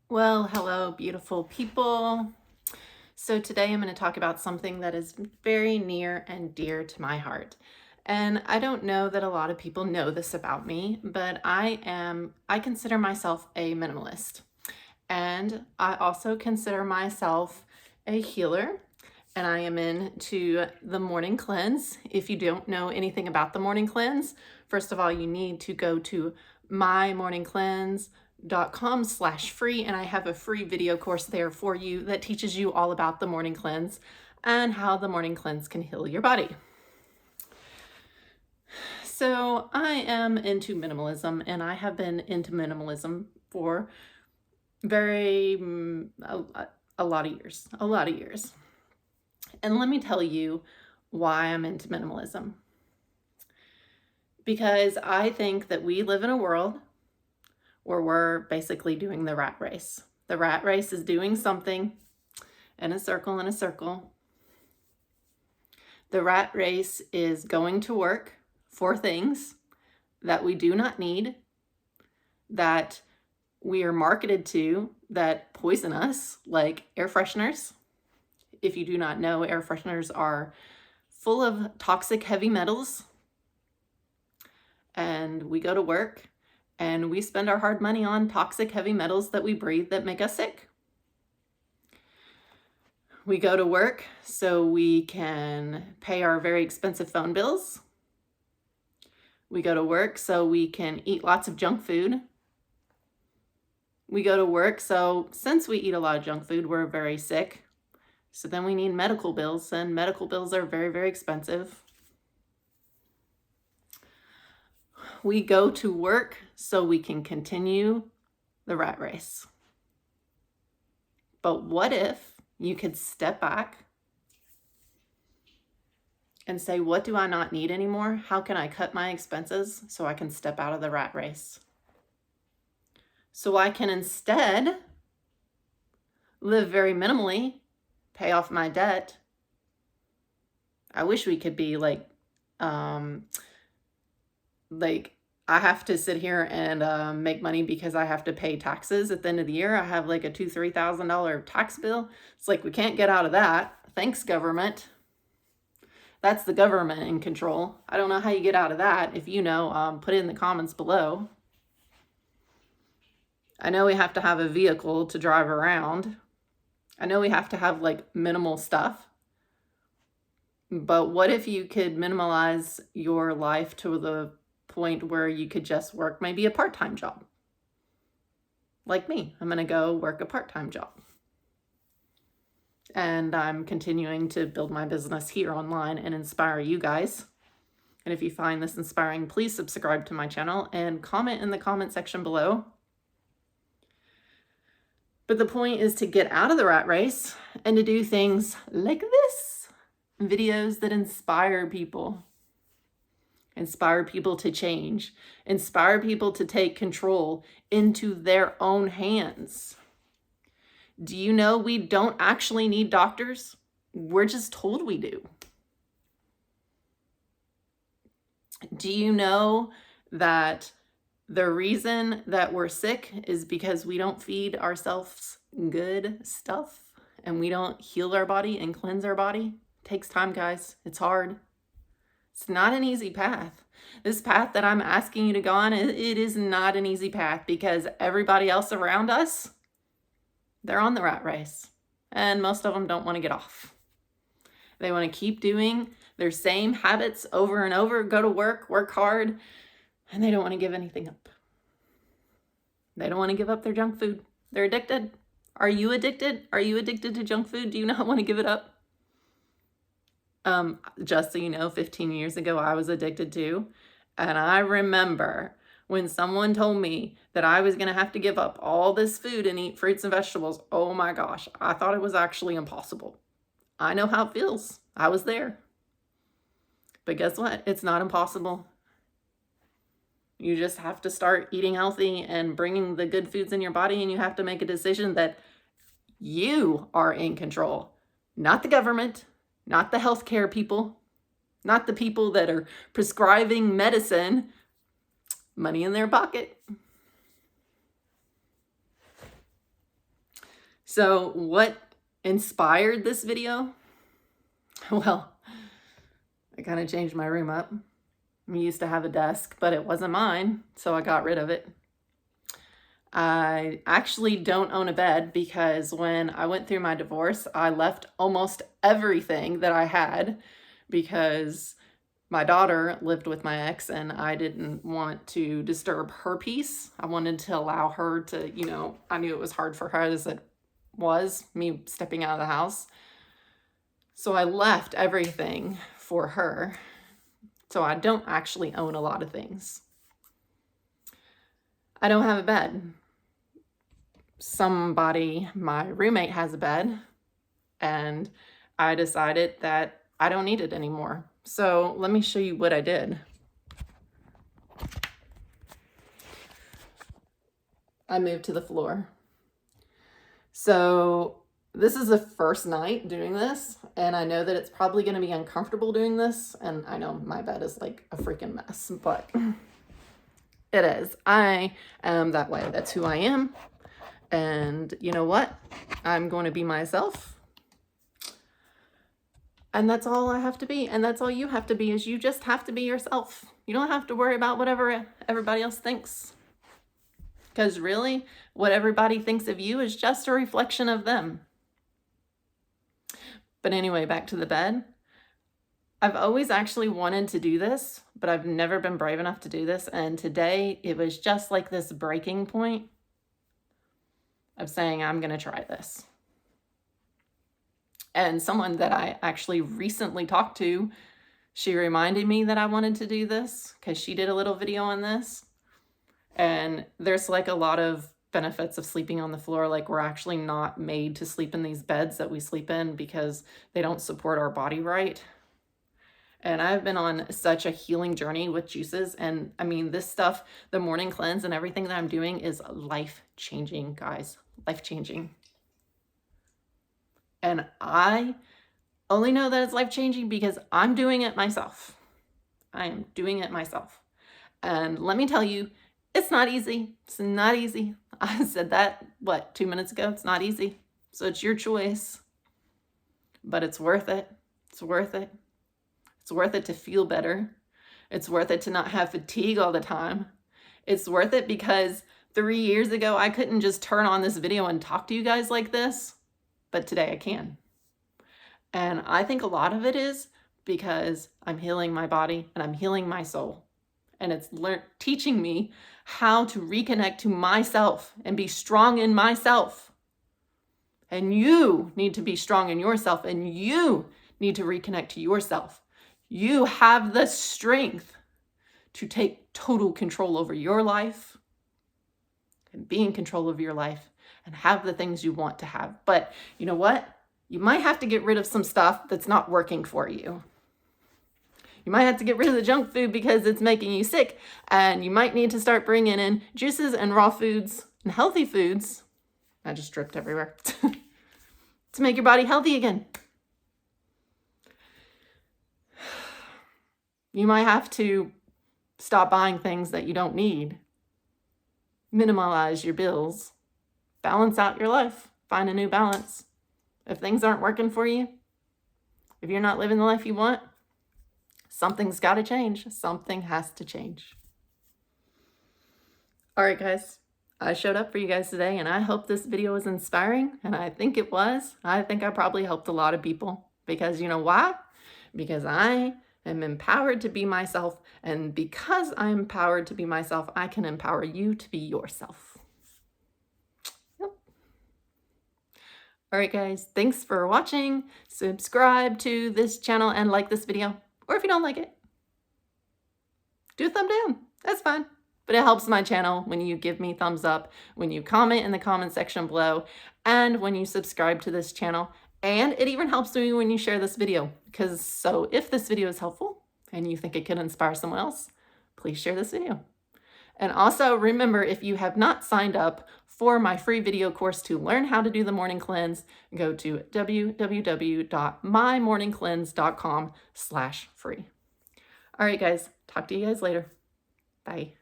Well, hello, beautiful people. So today I'm going to talk about something that is very near and dear to my heart. And I don't know that a lot of people know this about me, but I consider myself a minimalist. And I also consider myself a healer. And I am into the morning cleanse. If you don't know anything about the morning cleanse, first of all, you need to go to mymorningcleanse.com/free, and I have a free video course there for you that teaches you all about the morning cleanse and how the morning cleanse can heal your body. So I am into minimalism, and I have been into minimalism for very a lot of years. And let me tell you why I'm into minimalism. Because I think that we live in a world where we're basically doing the rat race. The rat race is doing something in a circle, in a circle. The rat race is going to work for things that we do not need, that we are marketed to, that poison us, like air fresheners. If you do not know, air fresheners are full of toxic heavy metals. And we go to work and we spend our hard money on toxic heavy metals that we breathe that make us sick. We go to work so we can pay our very expensive phone bills. We go to work so we can eat lots of junk food. We go to work so since we eat a lot of junk food, we're very sick. So then we need medical bills, and medical bills are very, very expensive. We go to work so we can continue the rat race. But what if you could step back and say, what do I not need anymore? How can I cut my expenses so I can step out of the rat race? So I can instead live very minimally, pay off my debt. I wish we could be like I have to sit here and make money because I have to pay taxes at the end of the year. I have like a $2,000-3,000 tax bill. It's like we can't get out of that. Thanks, government. That's the government in control. I don't know how you get out of that. If you know, put it in the comments below. I know we have to have a vehicle to drive around. I know we have to have like minimal stuff. But what if you could minimalize your life to the point where you could just work maybe a part-time job? Like me, I'm going to go work a part-time job. And I'm continuing to build my business here online and inspire you guys. And if you find this inspiring, please subscribe to my channel and comment in the comment section below. But the point is to get out of the rat race and to do things like this. Videos that inspire people to change, inspire people to take control into their own hands. Do you know we don't actually need doctors? We're just told we do. Do you know that the reason that we're sick is because we don't feed ourselves good stuff and we don't heal our body and cleanse our body? It takes time, guys. It's hard. It's not an easy path. This path that I'm asking you to go on, it is not an easy path because everybody else around us, they're on the rat race. And most of them don't want to get off. They want to keep doing their same habits over and over, go to work hard, and they don't want to give anything up. They don't want to give up their junk food. They're addicted. Are you addicted? Are you addicted to junk food? Do you not want to give it up? Just so you know, 15 years ago, I was addicted to. And I remember when someone told me that I was going to have to give up all this food and eat fruits and vegetables. Oh my gosh, I thought it was actually impossible. I know how it feels. I was there. But guess what? It's not impossible. You just have to start eating healthy and bringing the good foods in your body, and you have to make a decision that you are in control, not the government, not the healthcare people, not the people that are prescribing medicine, money in their pocket. So what inspired this video? Well, I kind of changed my room up. I used to have a desk, but it wasn't mine, so I got rid of it. I actually don't own a bed because when I went through my divorce, I left almost everything that I had because my daughter lived with my ex and I didn't want to disturb her peace. I wanted to allow her to, I knew it was hard for her as it was, me stepping out of the house. So I left everything for her. So I don't actually own a lot of things. I don't have a bed. My roommate has a bed, and I decided that I don't need it anymore. So let me show you what I did. I moved to the floor. So this is the first night doing this, and I know that it's probably going to be uncomfortable doing this, and I know my bed is like a freaking mess, but it is. I am that way. That's who I am. And you know what? I'm going to be myself. And that's all I have to be. And that's all you have to be, is you just have to be yourself. You don't have to worry about whatever everybody else thinks. Because really, what everybody thinks of you is just a reflection of them. But anyway, back to the bed. I've always actually wanted to do this, but I've never been brave enough to do this. And today it was just like this breaking point of saying, I'm going to try this. And someone that I actually recently talked to, she reminded me that I wanted to do this because she did a little video on this. And there's like a lot of benefits of sleeping on the floor. Like, we're actually not made to sleep in these beds that we sleep in because they don't support our body right. And I've been on such a healing journey with juices. And I mean, this stuff, the morning cleanse and everything that I'm doing is life-changing, guys. Life-changing. And I only know that it's life-changing because I'm doing it myself. I am doing it myself. And let me tell you, it's not easy. It's not easy. I said that, 2 minutes ago? It's not easy. So it's your choice. But it's worth it. It's worth it. It's worth it to feel better. It's worth it to not have fatigue all the time. It's worth it because 3 years ago, I couldn't just turn on this video and talk to you guys like this. But today I can. And I think a lot of it is because I'm healing my body and I'm healing my soul. And it's teaching me how to reconnect to myself and be strong in myself. And you need to be strong in yourself, and you need to reconnect to yourself. You have the strength to take total control over your life and be in control of your life and have the things you want to have. But you know what? You might have to get rid of some stuff that's not working for you. You might have to get rid of the junk food because it's making you sick. And you might need to start bringing in juices and raw foods and healthy foods. I just dripped everywhere. To make your body healthy again. You might have to stop buying things that you don't need. Minimize your bills. Balance out your life. Find a new balance. If things aren't working for you, if you're not living the life you want, something's got to change. Something has to change. All right, guys. I showed up for you guys today, and I hope this video was inspiring, and I think it was. I think I probably helped a lot of people because you know why? Because I am empowered to be myself, and because I'm empowered to be myself, I can empower you to be yourself. Yep. All right, guys. Thanks for watching. Subscribe to this channel and like this video. Or if you don't like it, do a thumb down. That's fine. But it helps my channel when you give me thumbs up, when you comment in the comment section below, and when you subscribe to this channel. And it even helps me when you share this video. So if this video is helpful and you think it could inspire someone else, please share this video. And also remember, if you have not signed up for my free video course to learn how to do the morning cleanse, go to www.mymorningcleanse.com/free. All right, guys, talk to you guys later. Bye.